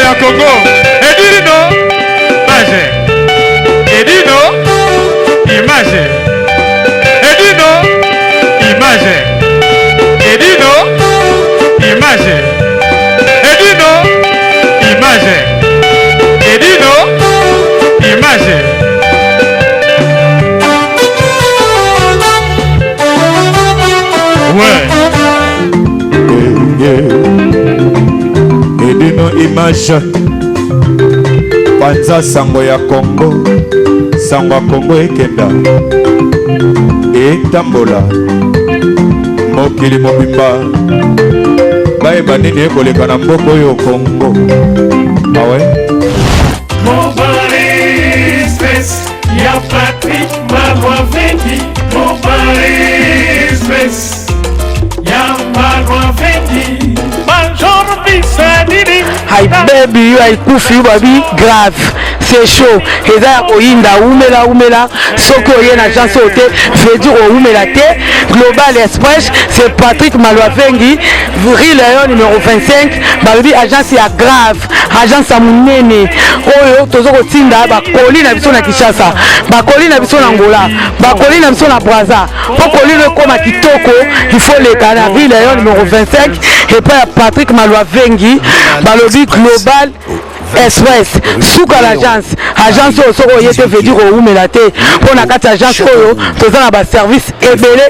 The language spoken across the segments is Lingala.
ya Congo. Edino, image. Edino, image. Edino, image. Edino, image. Edino, image. Edino, image. Ouais. Edino image. Panza sango ya Congo. Sango ya Congo ekenda. Etambola. Mokili mobimba. Bae banini ekoleka na mboko yo Congo. Awe. Mobali Space, ya Patrick Malwa Vengi. Mobali Space, ya Malwa Vengi. Major Bisadini. Hi baby, you are kufi baby grave. C'est chaud. Et là, Oinda, Oumela, Soko Yen, agence Oté, Fédur Oumela T, Global Express, c'est Patrick Malwavengi, Rileon numéro 25, Baby, agence à grave, agence à Mounene, Oyo, Tozoko Tinda, Bakoli na biso na Kishasa, Bakoli na biso na Angola, Bakoli na biso na Braza, Bakoli le Koma Kitoko, il faut les canards, Rileon numéro 25, et puis Patrick Malwavengi, Balobi Global Express, Souka l'agence, agence au Soro Yete veut dire au Oumelaté, pour la carte agence Oyo, faisant la service ébélé,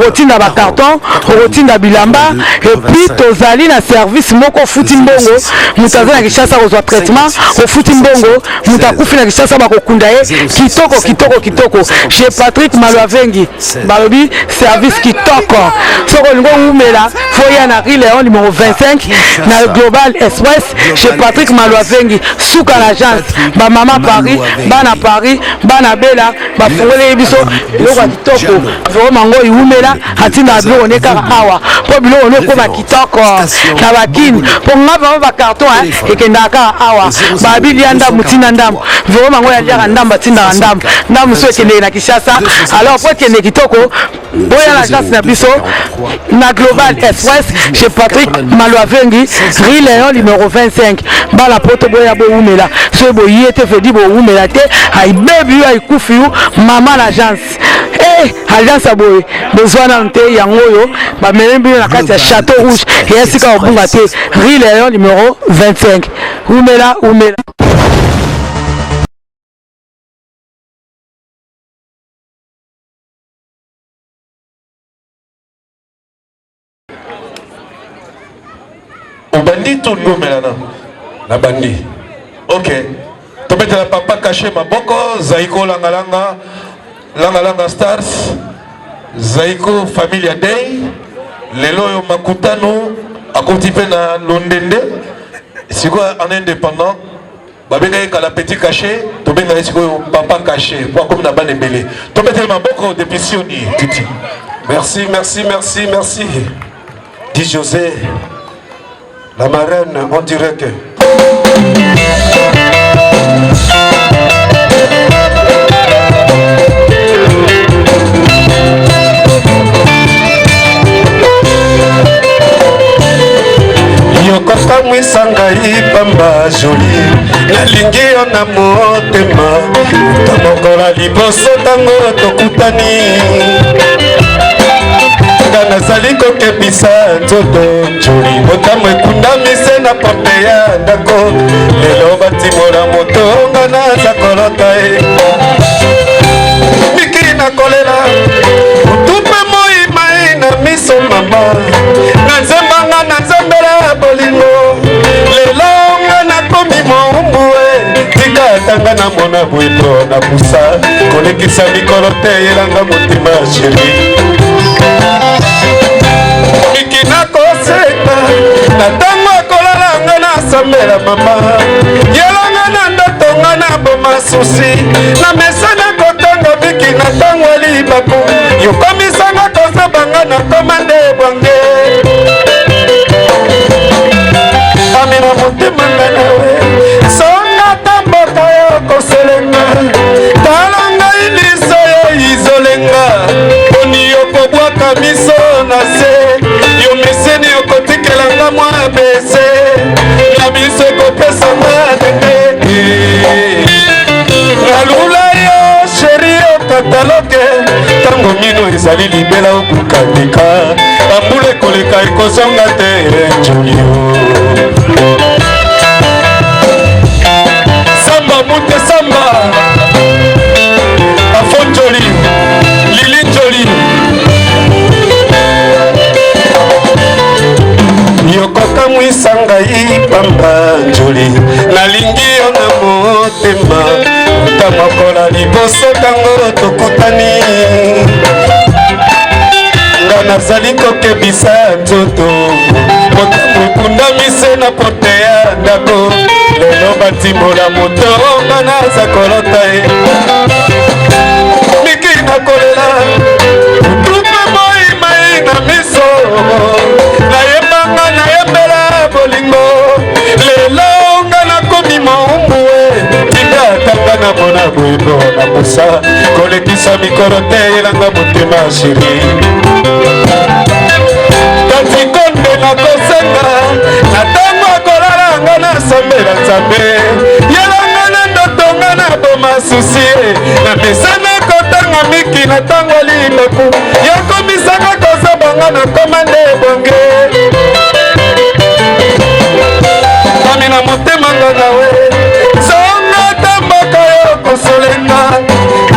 routine à carton, routine à bilamba, et puis tozali na service moko futimbongo, mutaza na kishasa au traitement, au futimbongo, mutakufi na kishasa bakokundaye, kitoko, chez Patrick Malwavengi, Balobi, service kitoko, Soro Ngo Oumela, Foya na Rileon numéro 25, na Global Express, chez Patrick Malwavengi, Souka l'agence, ba maman Paris, bana Paris, bana Bella, ba fongole biso, loko kitoko, vraiment ngo iumela, hatina bilo on est kara awa, po bilo on est ko ba kitoko, na bakini, po ngaba ba carton et kendaka awa, ba bilianda mutina ndam, vraiment ngo ya lia ndam batinda ndam so kende na Kishasa, alors po kende kitoko, boya l'agence na biso, na Global Express, chez Patrick Malwavengi, Rileon numéro 25. Bala poto boya bo umela so bo yete fedi bo umela te ay baby ay kufiu mama l'agence agence aboye besoin nante yangoyo ba melembi na kati ya Château Rouge et sika obunga te Rileon numéro 25 umela Bandi tout le monde na bandi. Ok. Tomete la papa caché maboko Zaiko Langalanga Stars Zaiko Familia Day lelo yo makutano akotipe na Londende siko en indépendant babenga kala petit caché tobenga siko papa caché pour comme na bane belé tomete maboko depuis Sioni titi. Merci. Dit José la marraine, on dirait que... Yokota mwisangai pamba joli nalingi yo na motema tamokola liboso tango tokutani nazali kokebisa nzoto joli motambo ekundamise na porte ya ndako lelo batimola moto nga naza kolota mikili na kolela utupe moimai na miso mama na nzembanga na nzembela bolingo lelo nga nakomi moumbu tika tanga na mona bwito na pusa kolekisa mikolo te yelanga motima sheri mikina koseka na tango akolalanga na sambela mama yelanga na ndotonga na boma susi na mesana kotanga biki na tango libaku yokomisanga kosabanga na komande bwange amina motema nga nawe songa tamboka yo koselenga talanga iliso yo izolenga poni yokobwaka miso na se yo meseni yokotikelanga mwa bese na na miso ekopesanga ndenge nalula yo sheri okataloke ntango mino ezali libela okokandika bambula ekoleka ekosonga te njolio samba mute samba afo njoli lili njoli yokokamwisa ngai pamba njoli nalingi yo na motema ta mokola liboso ntango tokutani nga nazali kokebisa nzoto motambo ekundamise na pote ya ndako lelo batimola moto nga naza kolota ye miki nakolela tupe moimai na miso nayembanga nayembela bolingo lelo nga nakomi maumbue tingatanga na mona bwendo na mosa kolekisa mikoro te elanga motema sheri kasi konde nakosenga na ntango akolalanga nasambela nzambe yelanga na ndotonga na boma susi na mesana kotanga miki na ntango libeku yakomisaka kozabanga na koma nde ebonge kami na motema nga nawe zonga tamboka yo kosolenga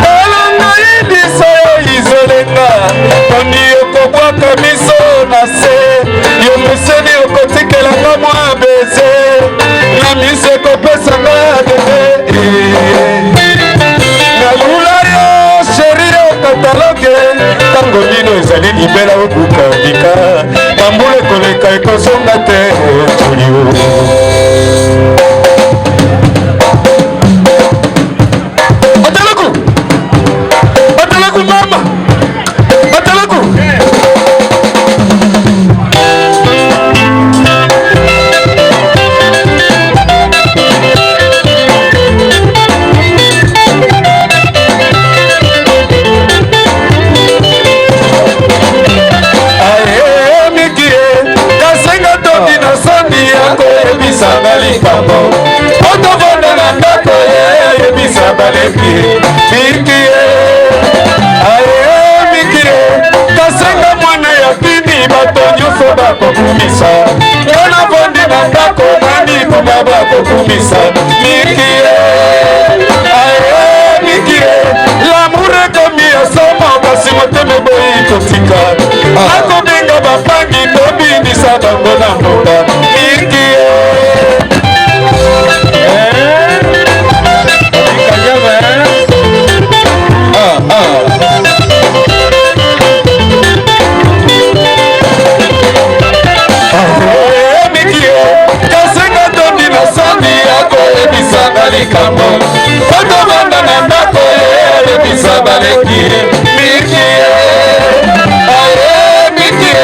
talonga yibiso yo izolenga poni okobwaka miso na se yo meseni okotikelanga mwa bese na miso ekopesanga debe nalula yo sheri okataloge ntango nino ezali libela okokandika bambula ekoleka ekosonga te jolio Atalaku mama Atalaku aye mikie kasenga toki na soni yako ebisanga likambo otovonda na ndako ye ebisa baleki mikie aye mikie kasenga mwana ya kini bato nyonso bakokumisa yona vondi na ndako nani kuna bakokumisa mikie aye mikie lamour ekomi esomo kasi motema eboyi kotika akobenga bapangi tobindisa bango na mboka mikie kasenga tondi na sandi yako ebisanga likambo otovanda na ndako ebisa baleki mikie aye mikie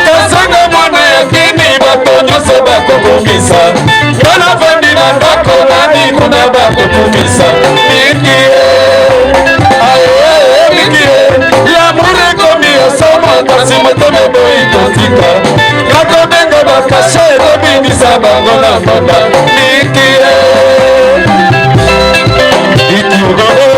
kasenga mwana ya kini bato nyonso bakokumisa ngana vandi na ndako nani kuna bakokumisa mikie aye mikie lamour ekomi esomo kasi motema eboyi kotika nakobenga bakashe tobindisa bango na mbonda mikie ikiugoro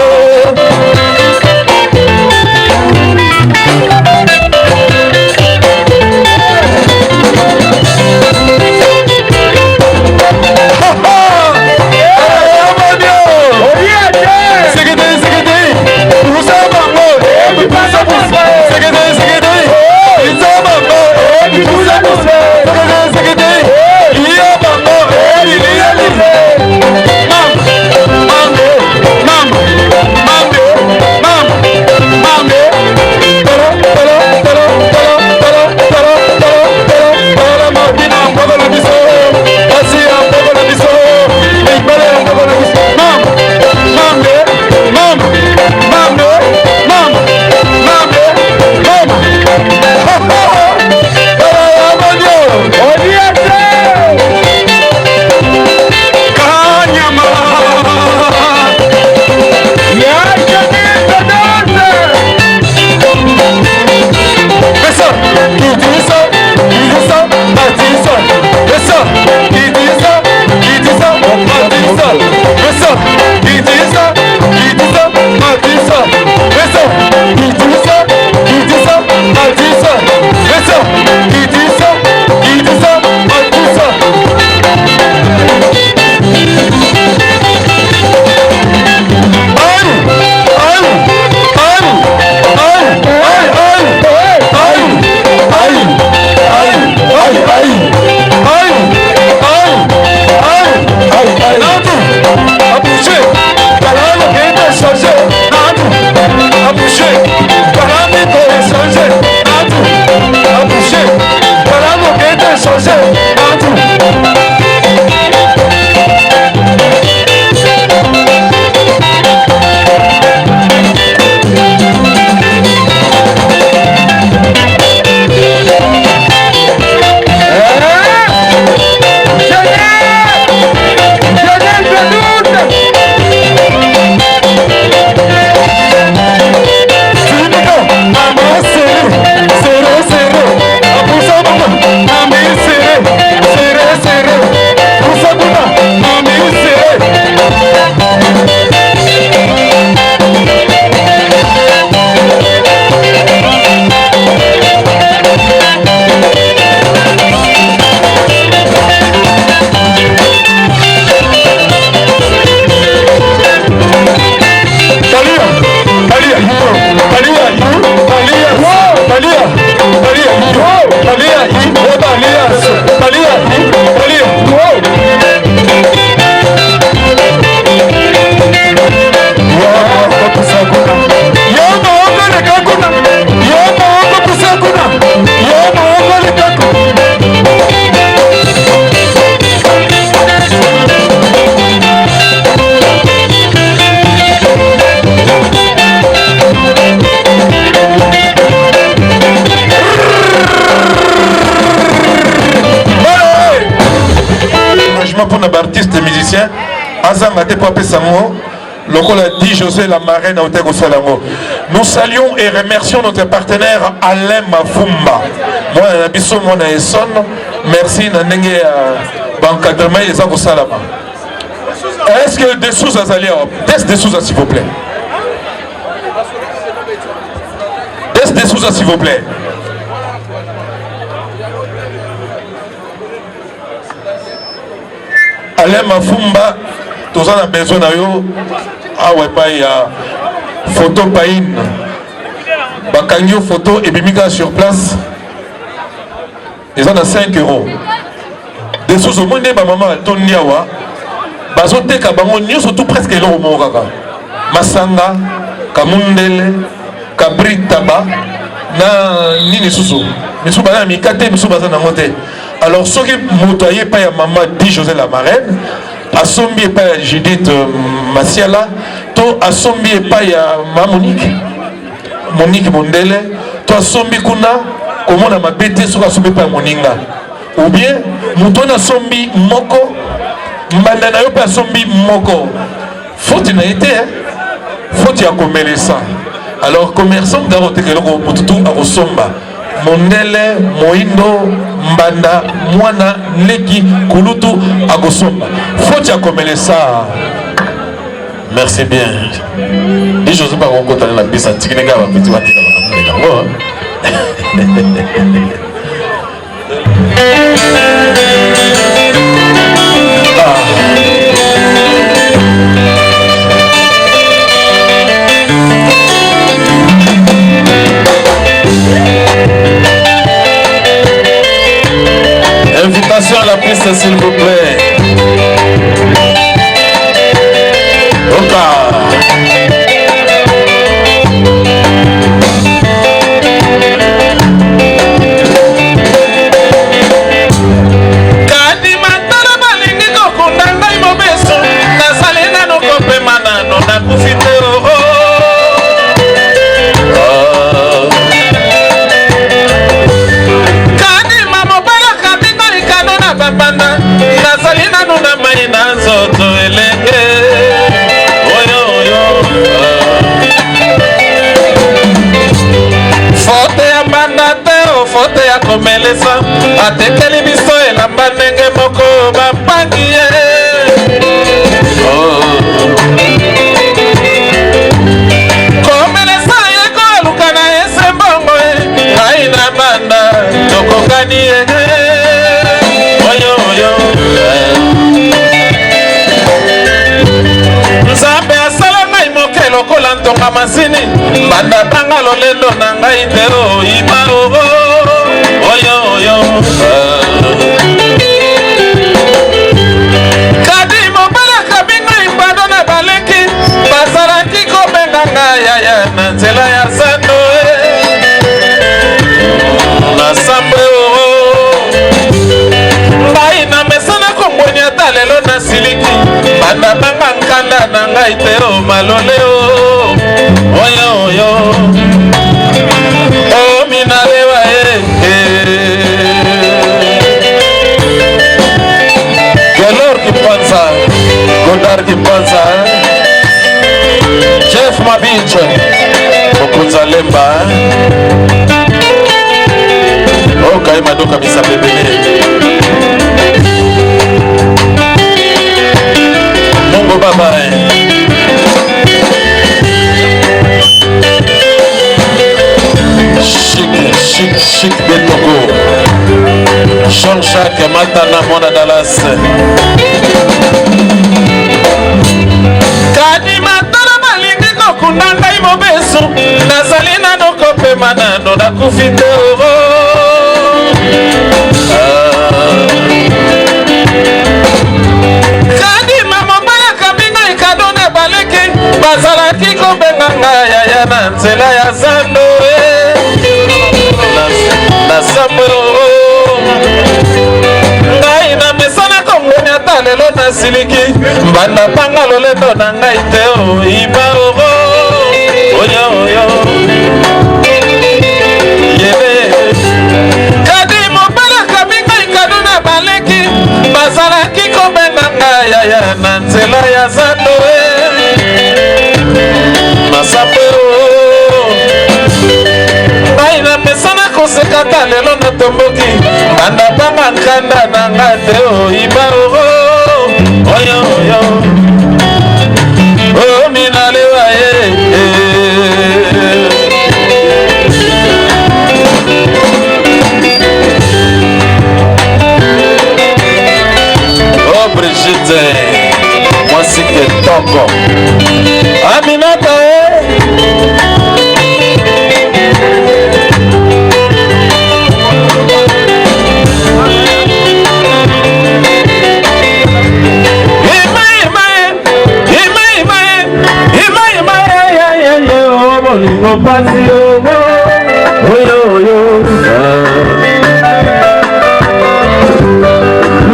engagement pour nos artistes et musiciens. Azangate Pape Sango, Lokola dit José la marraine au Tego Salango. Nous saluons et remercions notre partenaire Alain Mafumba. Moi, Nabiso, moi, Naesson. Merci, Nanenge, Bankadrema et Zago Salama. Est-ce que des sous Azalia, des sous s'il vous plaît. Des sous s'il vous plaît. Alain Mafumba, tous en a besoin de ah ouais, pas il y a photo païne. Bakangyo photo et bimika sur place. Ils en ont 5 €. Des sous au monde, ma maman a ton niawa. Bazote kabango nyo surtout presque l'eau moraka. Masanga, Kamundele, Kabri Taba, na nini susu. Misu bana mikate, misu bazana mote. Alors ceux qui motoyaient pas ya maman dit José la marraine. Assombi pas ya Judith Masiala. To assombi pas ya Monique Mondele. To assombi kuna comment na mabete sur assombi pas Moninga. Ou bien mutona sombi moko. Mbanda na yo pa sombi moko. Faute na été faute ya komele ça. Alors commerçant d'arote que loko mututu akosomba. Mondele Moindo Mbanda Mwana Leki Kulutu akosomba. Faute ya komele ça. Merci bien. Dis José pas qu'on compte la piste antiquinega va petit va tika invitation à la piste s'il vous plaît. Fote ya komelesa atekeli biso elamba ndenge moko bapangi ye komelesa ye koluka na ese mbongo ngai na banda tokokani ye oyoyo nzambe asala ngai moke lokola ntonga masini banda tanga lolendo na ngai te oyima kadi mobala kabinga ibado na baleki bazalaki kobenga ngai yaya na nzela ya zando na sambe ngai na mesana kongoni ata lelo na siliki banda banga nkanda na ngai te o malole oyo o minalewa Godard qui pense Jeff Mabinche Mokunza Lemba Oh Kaima Doka Bisa Bebele Mungo Baba Chic de Togo Jean-Jacques Matana Mona Dallas Kadi matala malingi kokunda ngai mobeso nazali nano kopema nano nakufi te kadi mamobala kabinga ikado na baleki bazalaki kobenga ngai yaya na nzela ya zando na sambo ngai na mesana kongoni ata lelo na siliki mbanda panga lolendo na ngai te oyiba oyo yebe kadi mobala kabinga ikado na baleki bazalaki ko benganga yaya na nzela ya zando masapo ngai napesana kosekata lelo natomboki banda banga nkanda na nga te oyiba oyo oyo o minalewa oh Brigitte mwasi kitoko Aminata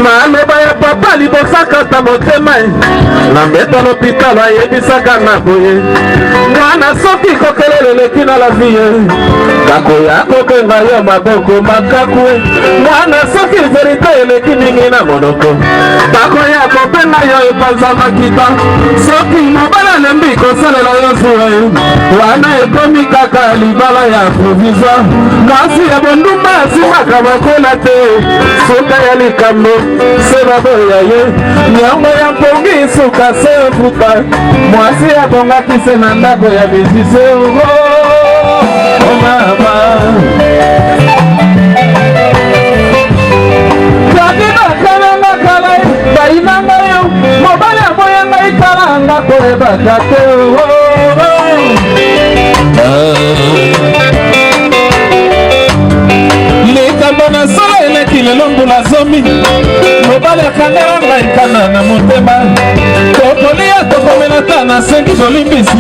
maloba ya papa libosakata motema na mbeta lopitalo ayebisaka na boye mwana soki kokelele eleki na la vie kakoya kobenga yo maboko makakue mwana soki verite eleki mingi na monoko bakoya kobenga yo epanza makita soki mobala lembi kosalela yo zuwa wana ekomi kaka libala ya provisoire mwasi ya bondumba asimaka bakola te suka ya likambo se baboya ye nyongo ya mpongi suka se futa mwasi abongaki se na ndako ya bizise o mama kaki bakalanga kala bayinanga yo mobali aboyanga ikala ndako ebaka te likambo na solo eleki lelo mbula zomi mobali akangela ngai kana na motema tokolia tokomela ta na sengi tolimbisi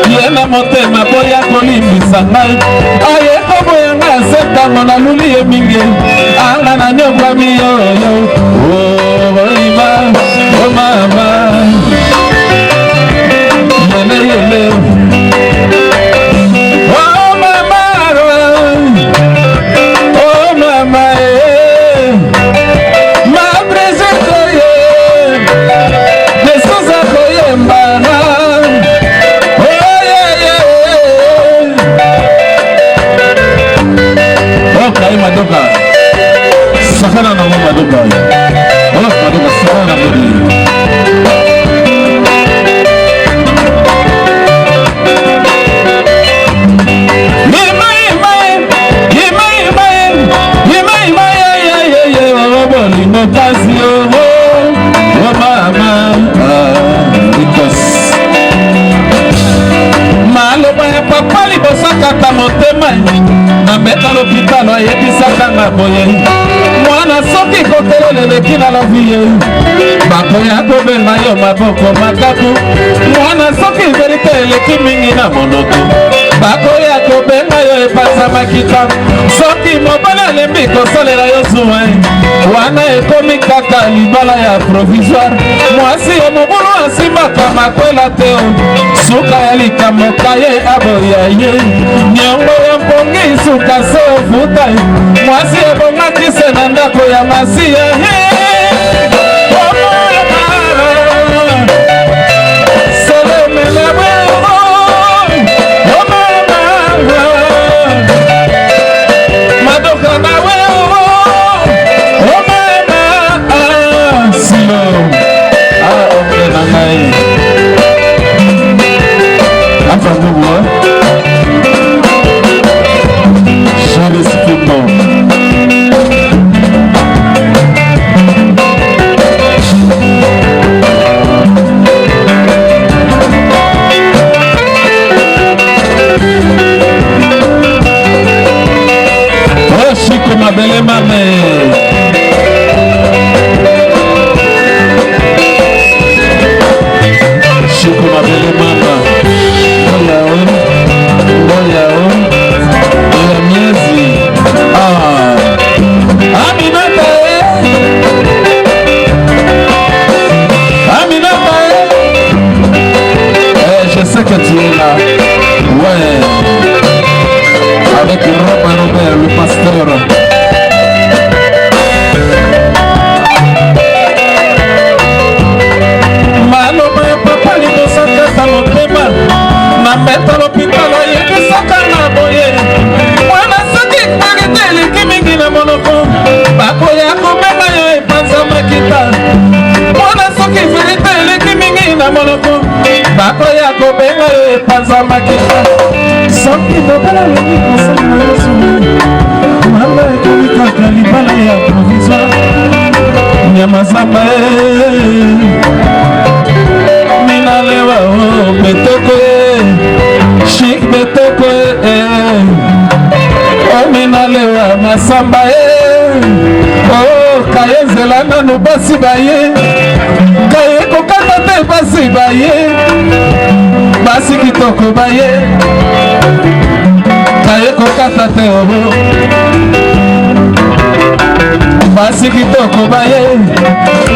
ye na motema boya kolimbisa ngai aye koboyanga se ntango na luli ye mingi anga na nyongwami yoyo oima o mama yele madoka sakana na madoka madoka sakana na maloba ya papa libosakata motema na mbeta lopitalo ayebisaka nga boye mwana soki kotelele eleki na la vie bakoya kobenga yo maboko makaku mwana soki verite eleki mingi na monoko bakoya kobenga yo epasa makita soki mobali alembi kosalela yo zuwa wana ekomi kaka libala ya provisoire mwasi yo mobulu asimbaka makwela te suka ya likambo kaye aboya ye nyongo ya mpongi suka se ofuta mwasi ebongaki se na ndako ya masiya kobenga ye panza makila soki tobala lengi kosala na yesu mama ekomi kaka libala ya provisoire nyama zamba minalewa betoko shik betoko minalewa masamba kaye nzela nanu basi baye kaye kokata te basi baye basi kitoko baye kaye kokata te obo basi kitoko baye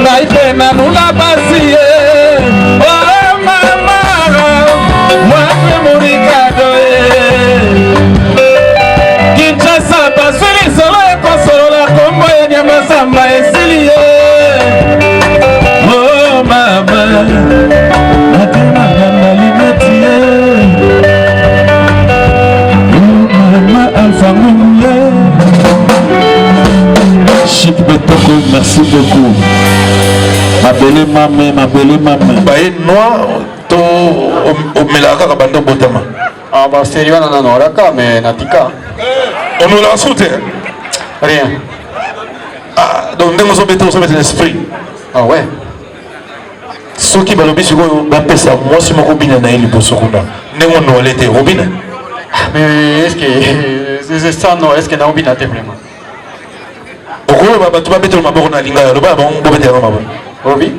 ngai pe nanula basi ye o mama mwape murikado Kinshasa basuli solo ekosolola kombo ya nyama samba esili ye o mama atenanga na limeti ye o mama alfanguye Chic Betoko, merci beaucoup. Ma belle maman. Baye noir, to omelaka kabando botama. Ah bah c'est rien non oraka mais natika. On nous l'a sauté. Rien. Ah donc nous sommes mettre l'esprit. Ah ouais. Ce qui balobi siko bapesa moi si moko bina na ili bosokuna. Nengo no lete robina. Mais est-ce que c'est ça non est-ce que na obina te vraiment? Okolo baba tu babetelo maboko na lingala loba bango bobetelo maboko. Obi.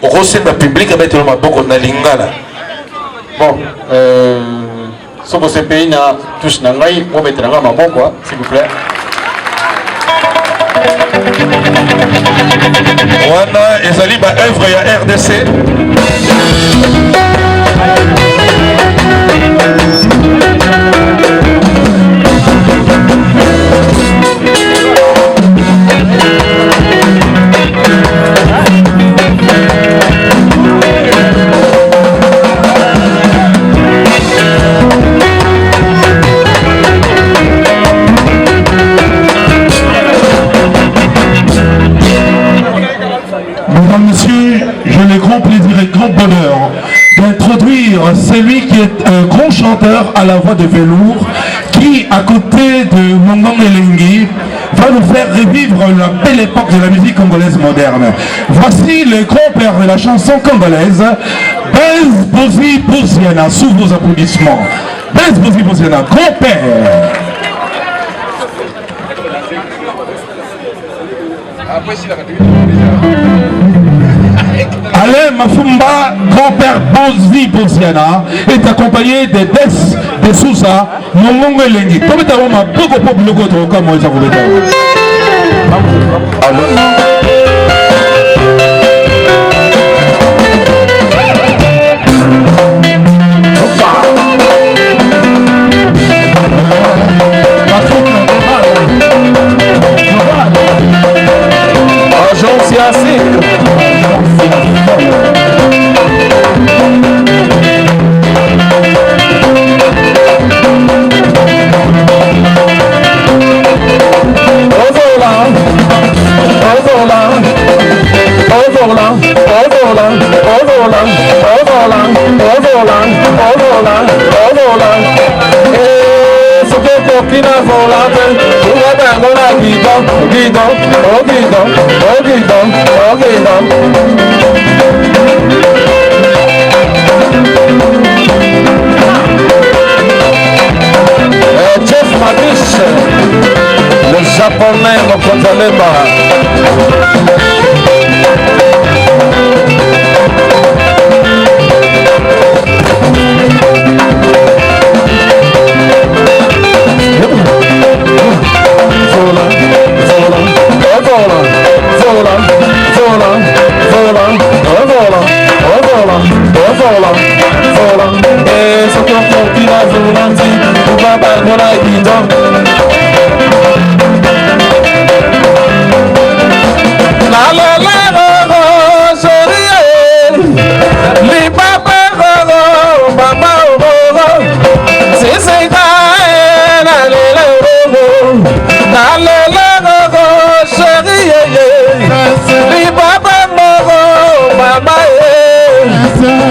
Okosenda public abetelo maboko na lingala. Bon, si vous êtes pays na touche nangai, vous mettez ma maboko, s'il vous plaît. Wana ezali ba œuvre ya RDC. Mesdames, Messieurs, j'ai le grand plaisir et grand bonheur d'introduire celui qui est un grand chanteur à la voix de velours, qui, à côté de Mongon Elengi, va nous faire revivre la belle époque de la musique congolaise moderne. Voici le grand-père de la chanson congolaise, Benz Bozi Boziana, sous vos applaudissements. Benz Bozi Boziana, grand-père. Alain Mafumba, grand-père Bozi Boziana, est accompagné de Des de Sousa, Mongongo Elengi. Comme tu as dit, beaucoup de beaucoup de comme moi, ça vous Agence Yassine. Jeff Madish, le japonais, mon Konzalema.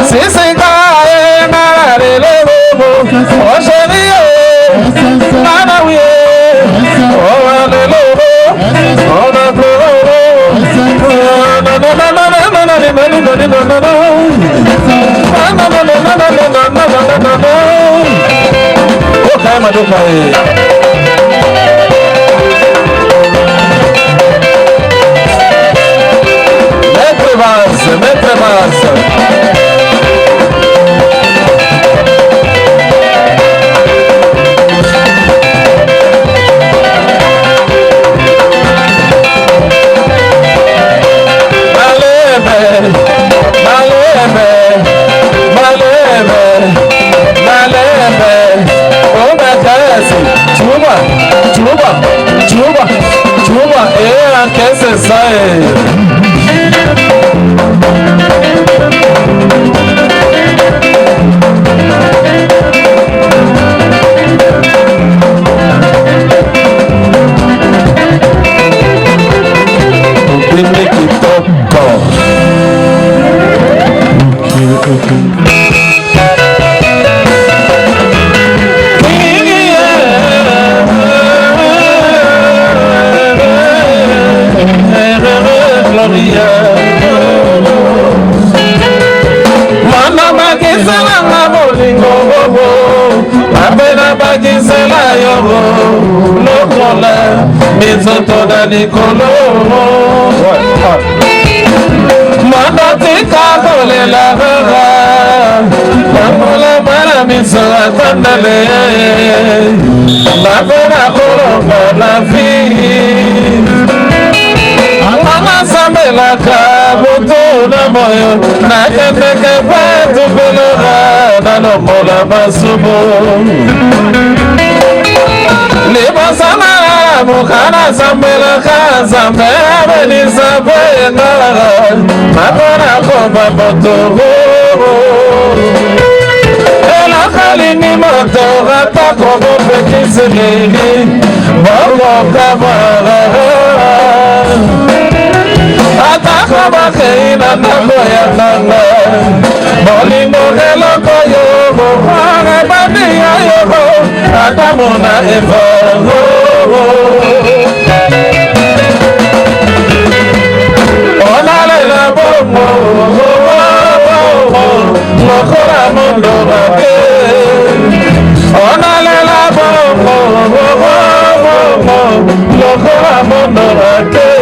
Sisi Maître Basse. Chuba, que se sabe. Mana bakisela nga bolingo bobo apena bakisela yobo lokola mizoto na likolo mana tika kolela gaga namola mara miso atandale napena kolonga na vi Sambelaka buto na moyo na kendeke patu belora na lomola masubo libasana mukana sambelaka sambele ni sabena makona komba buto ela kalini moto gata kobo pekisili bobo kabara Atakaba keina nako ya nanga Bolingo eloko yogo Hane bandi ya yogo Atamuna eva Onalela bongo Mokora mondo bake Onalela bongo Mokora mondo bake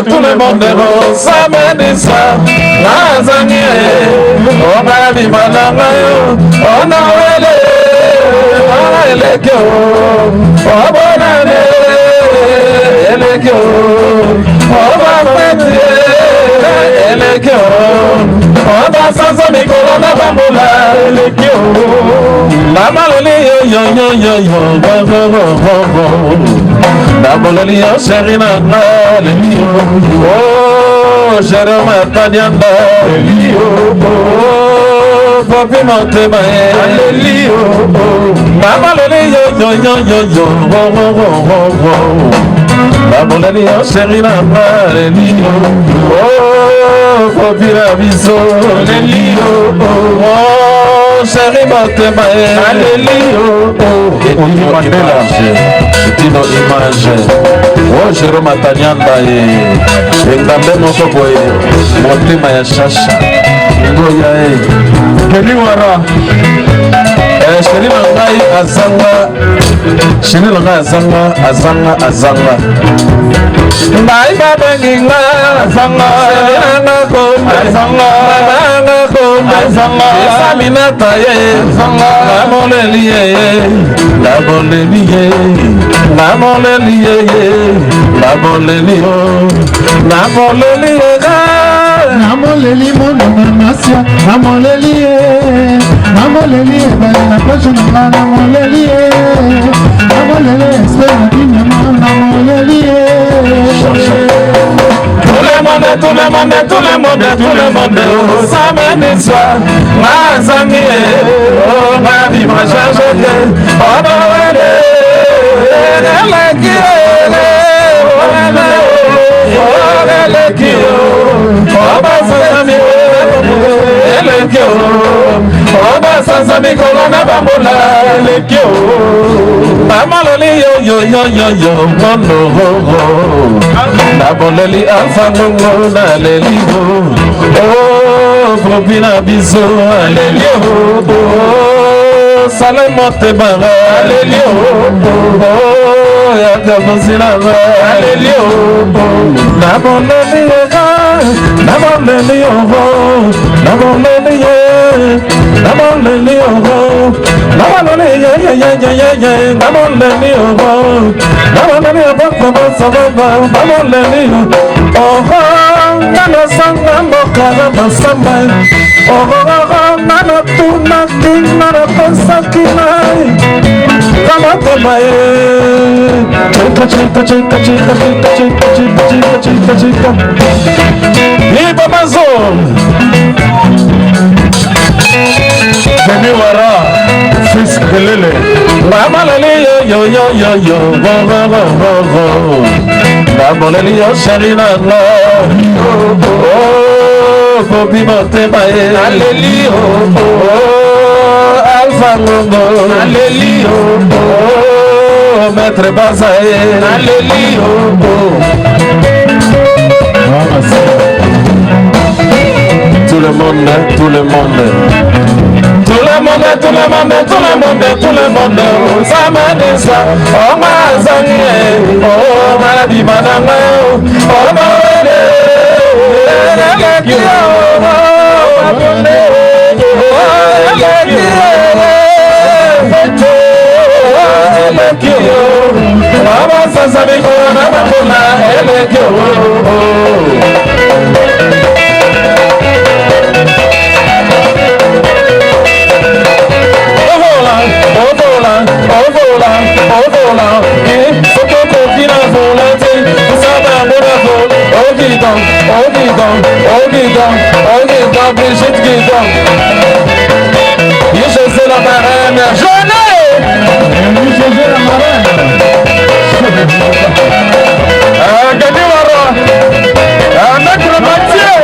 Tout le monde, Samadisa, Lazanie, Omani Manamayo, Onawele, Elekio, Obonane, Elekio, Obamete, Elekio, Obasasa Nicola Bambola, Elekio, Lamaloli, yo, Naboleli yo sherina ngalelio oh jerema tanyanda elio oh papi motema elio naboleli yo naboleli yo sherina ngalelio oh papi la biso elio oh chéri motema elio Tino image oh Jérôme Atanyanda engambe moko boye motema ya shasha ngoya keliwara sheri na ngai azanga ngai babengi nga azanga esaminata ye namoleli ye namoleli mononga masia namoleli ye bale na poche nanga namoleli ye espere na kinyama namoleli ye tout le monde, samedi soir, ma zangie, oh ma vie m'a changé, oh Noël, Oba sanza mikolo na bambola lekio Namaloli yo mono Naboleli alfa ngongo na leligo Oh propina biso alelio Oh salemote bara alelio Oh yakabosila alelio Naboleli Naboleli Wara, fils Kelele. Mamalali yo Mamalali yo Sharina la. Oh, Bobi Motebae. Aleli oh, Alpha Ngogo. Aleli oh, Maître Bazae. Aleli oh. Tout le monde, tout le monde. Tout le monde, ça m'a dit ça. Oh ma zangé, oh ma vie madame, oh ma Brigitte Guidon. José la marraine. José la marraine. Gagné Wara. Maître Mathieu.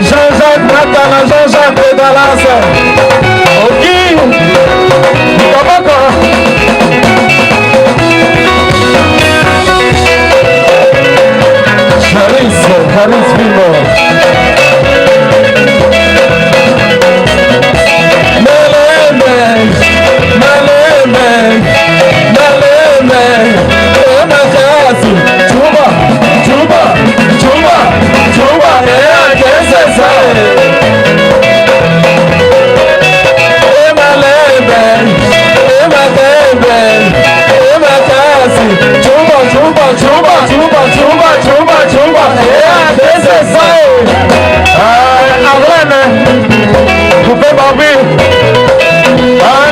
Jean-Jacques Natana, Jean-Jacques Dallas. Ok. Kabaka. Charis Vimo.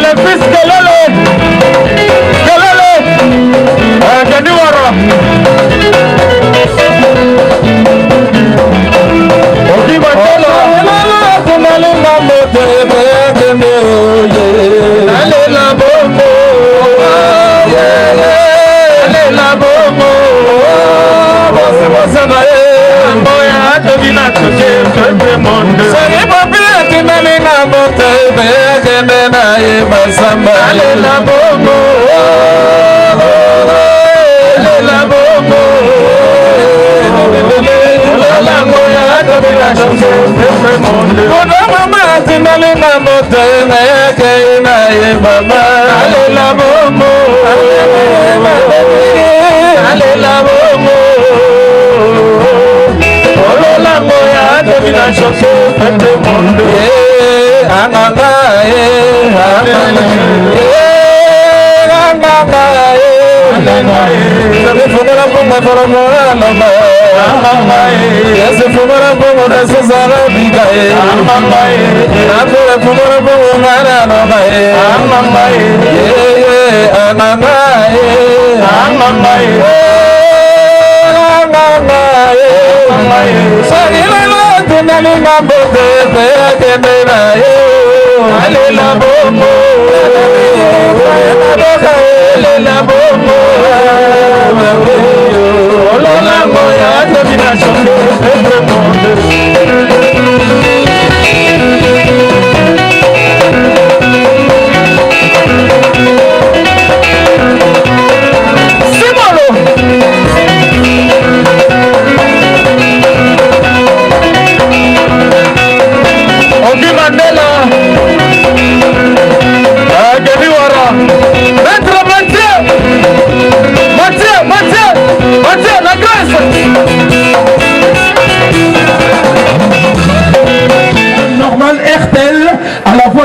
Le fils Kelele Gagné Wara. Oki Batolo Kunalinga mote Bekeme Alela Bomo Alela Bomo Bose Moya Tobina Toke Pepe Monde Sari Papi Kunalinga mote Bekeme Nae Basamba Alela Bomo Alela Bomo Alela Moya Tobina Toke Pepe Monde Kono Mama Kunalinga mote Bekeme Nae Mama Alela Bomo Alela Bomo Olola Moya Tobina Toke Pepe Monde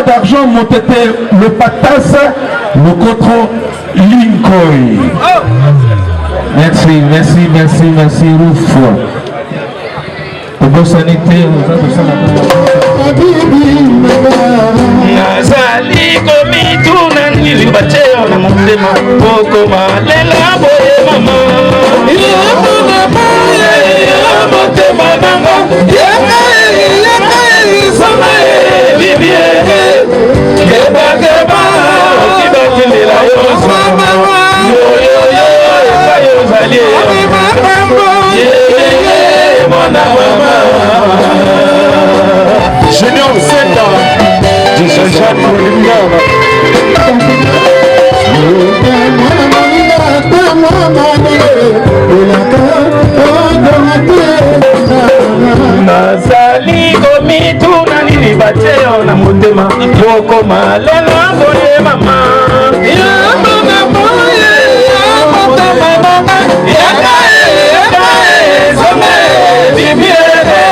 d'argent m'ont été le patas, le cotron, Linkoy. Merci, merci, merci, merci, Rouf. Pour sanité, Nazali komi tunani libateo na mutema poko malela boye mama yamuna boye mutema nanga yaka sama bibie keba keba kibakilila yo mama yo zali mwana mama Junior Senda du Jean-Jacques Molinga. Nazali komi tunani libateo na mutema yoko malela boye mama yamana boye yamutema mama yakae zome bibiere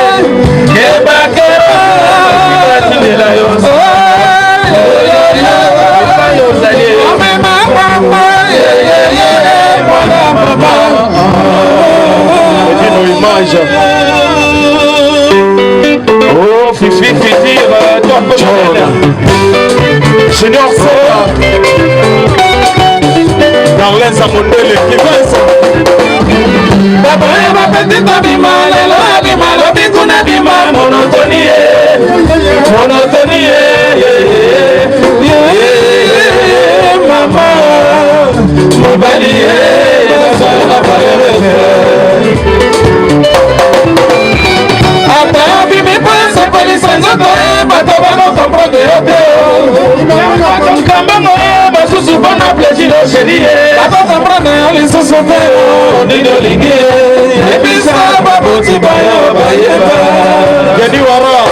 keba keba kibatindela yoso yozali mwana mama dino image oh fifi fifi top Junior Sera dans les amondele qui pense Baba eba petita bima lelo bima lo bikuna bima monotonie mama mobali na parere ata bibi pensa polisa nzoto bato bano comprendre yote kambamo basusu bona plaisir chérie bato comprendre lisusu te ndio lingi ebisa babuti bayo bayeba Gedi wara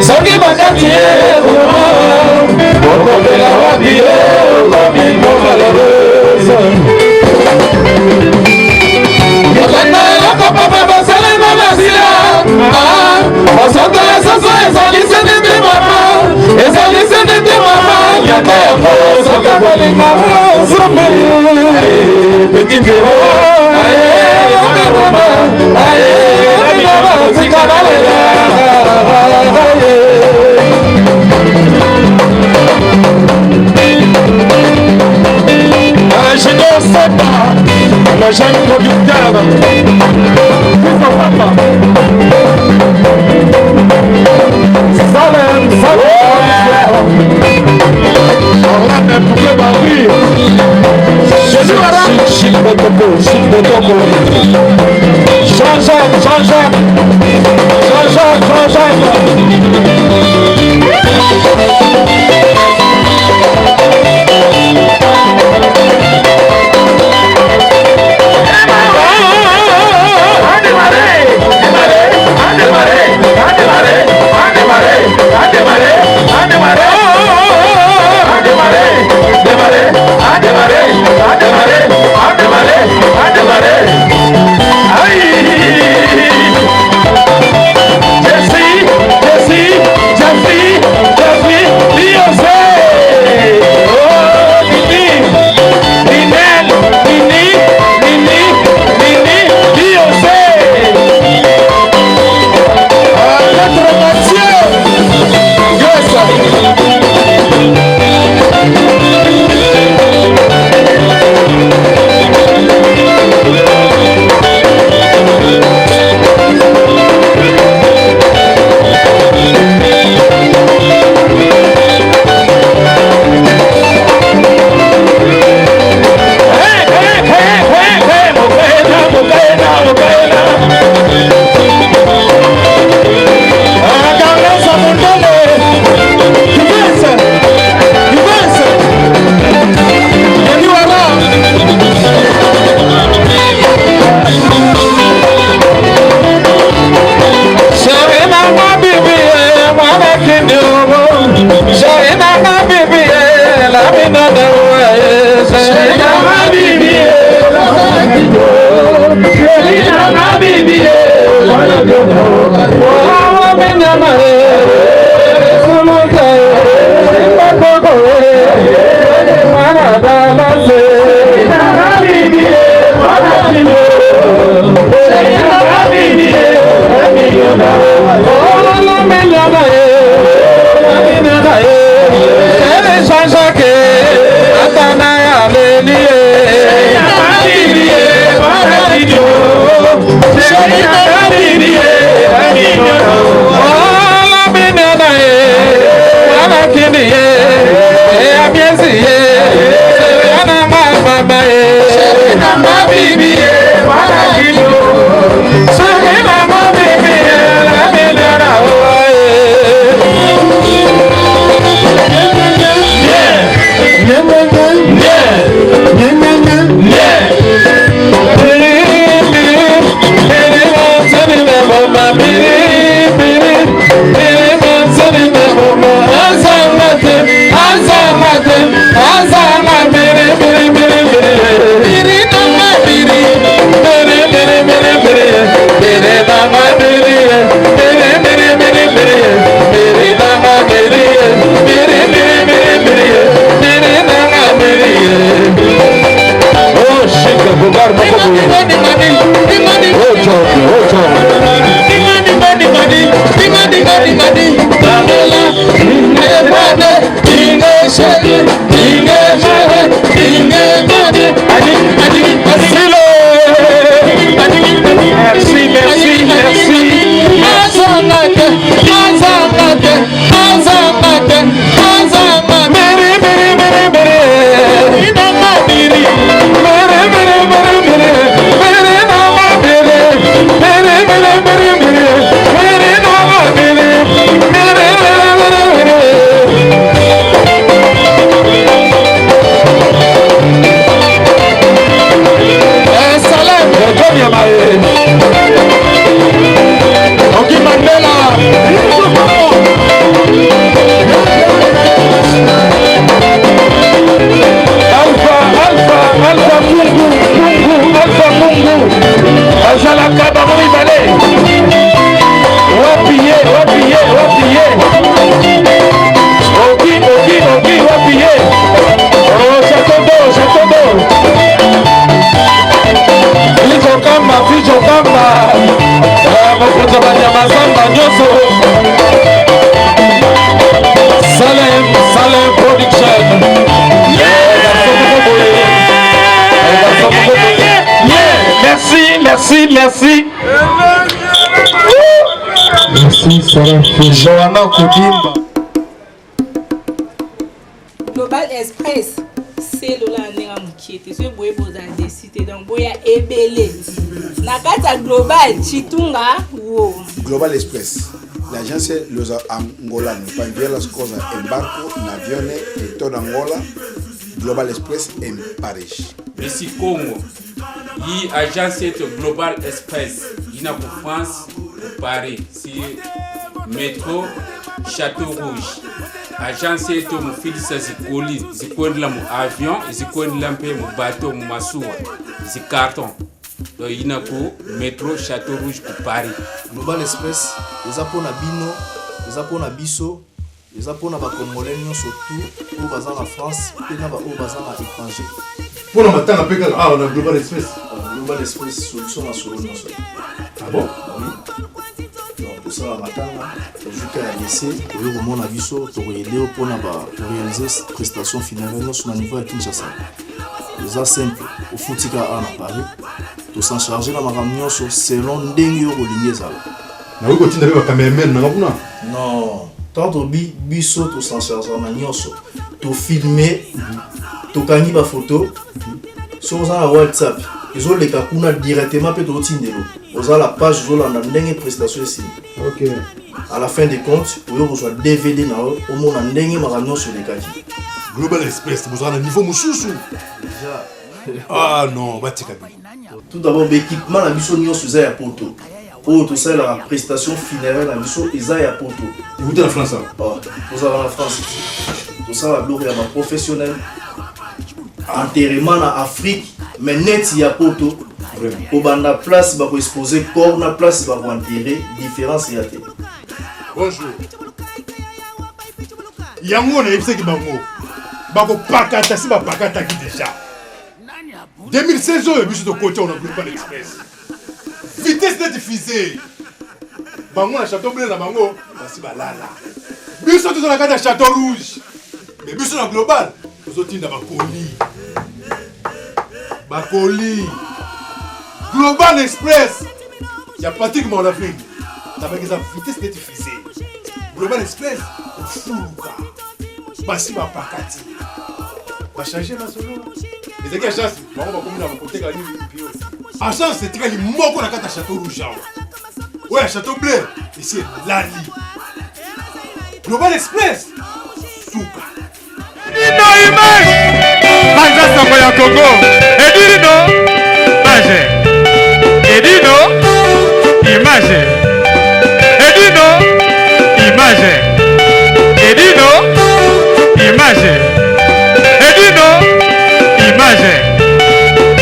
Soki bakati okopela wapi comme une malheureuse yokanda yokopapa basale na masila osoto esoso ezalisi nete mama yaka yango soki kolinga osome petit zero tika nalela je ne sais pas, le jeune producteur, fils de papa. Salem, on a même pour le baril. Je joue à la Chic Botoko. Jean-Jacques. Jesse, Merci. Johanna Kodimba. Global Express, c'est le landing à Moukiete. C'est boye boza décidé donc boya ebele. Nakata Global Chitunga wo. Global Express. L'agence Los Angola pas enviar las cosas en barco, en aviones, en toda Angola. Global Express en Paris. Ici Congo. Yi agence Global Express. Il na pour France, pour Paris. Si métro Château Rouge. Agence to mu filisa zikoli, zikondla mu avion, zikondla mpe mu bateau mu masuwa, zi carton. Donc il na pour métro Château Rouge pour Paris. Global Express, eza pona bino, eza pona biso, eza pona ba Congolais surtout pour bazan en France, pe na ba o bazan à étranger. Pour na matanga pe kala on a Global Express. Global Express solution na solo non seul. Ah bon? Oui. Donc pour ça matanga, jusqu'à laisser au moment na biso to aider pour na ba réaliser prestation funéraire sur le niveau à Kinshasa. C'est simple, au foutika à Paris. To s'en charger la makamio selon ndenge yo kolingi ezala. Na ko tinda ba cameraman na ngabuna? Non, tant to biso to s'en charger na nyonso. To filmer, to kangi ba photo. Sur ça WhatsApp, ils ont les kakuna directement pe to tindelo. Oza la page zo la ndenge prestation ici. OK. À la fin des comptes, vous reçoit DVD na au mona ndenge makamio sur les kaki. Global Express, vous avez un niveau mususu. Déjà. Ah non, batika. Tout d'abord, l'équipement la mission nyonso eza ya poto. Pour tout ça la prestation funéraire la mission eza ya poto. Et vous êtes en France? Vous avez en France. Tout ça la gloire ya ba professionnel. Enterrement en Afrique, mais net ya poto. Au banda place ba ko exposer corps na place ba ko enterrer, différence ya té. Bonjour. Yango na yebisaki bango. Bako pakata si ba pakata ki déjà. 2016 oyo biso to coach on a Global Express. Vitesse de diffusée. Bango na Château Bleu na bango, basi balala. Biso to na kata Château Rouge. Mais biso na Global, to tinda bakoli. Bakoli. Global Express. Il y a Patrick Morlafing. Ça veut dire que la vitesse n'est diffusée. Global Express, Foulouka. Bassi ma pakati. Va changer ma solo. Les gars, chance. On va comme dans le côté gagner. En chance, c'est très mort qu'on a qu'à Château Rouge. Ouais, Château Bleu. Ici, Lali. Global Express, Souka. Edino image. Banza Sango ya Congo. Edino. Image. Edino. Image. Edino. Image. Edino. Image. Edino. Image.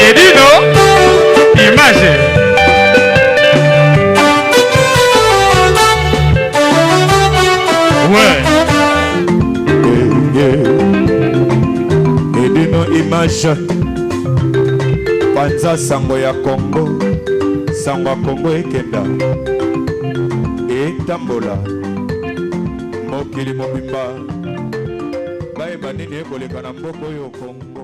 Edino. Image. Ouais. Edino image. Panza Sango ya Congo. Sango ya Congo ekenda. Etambola. Mokili mobimba. Baye banini ekoleka na mboko yo Congo.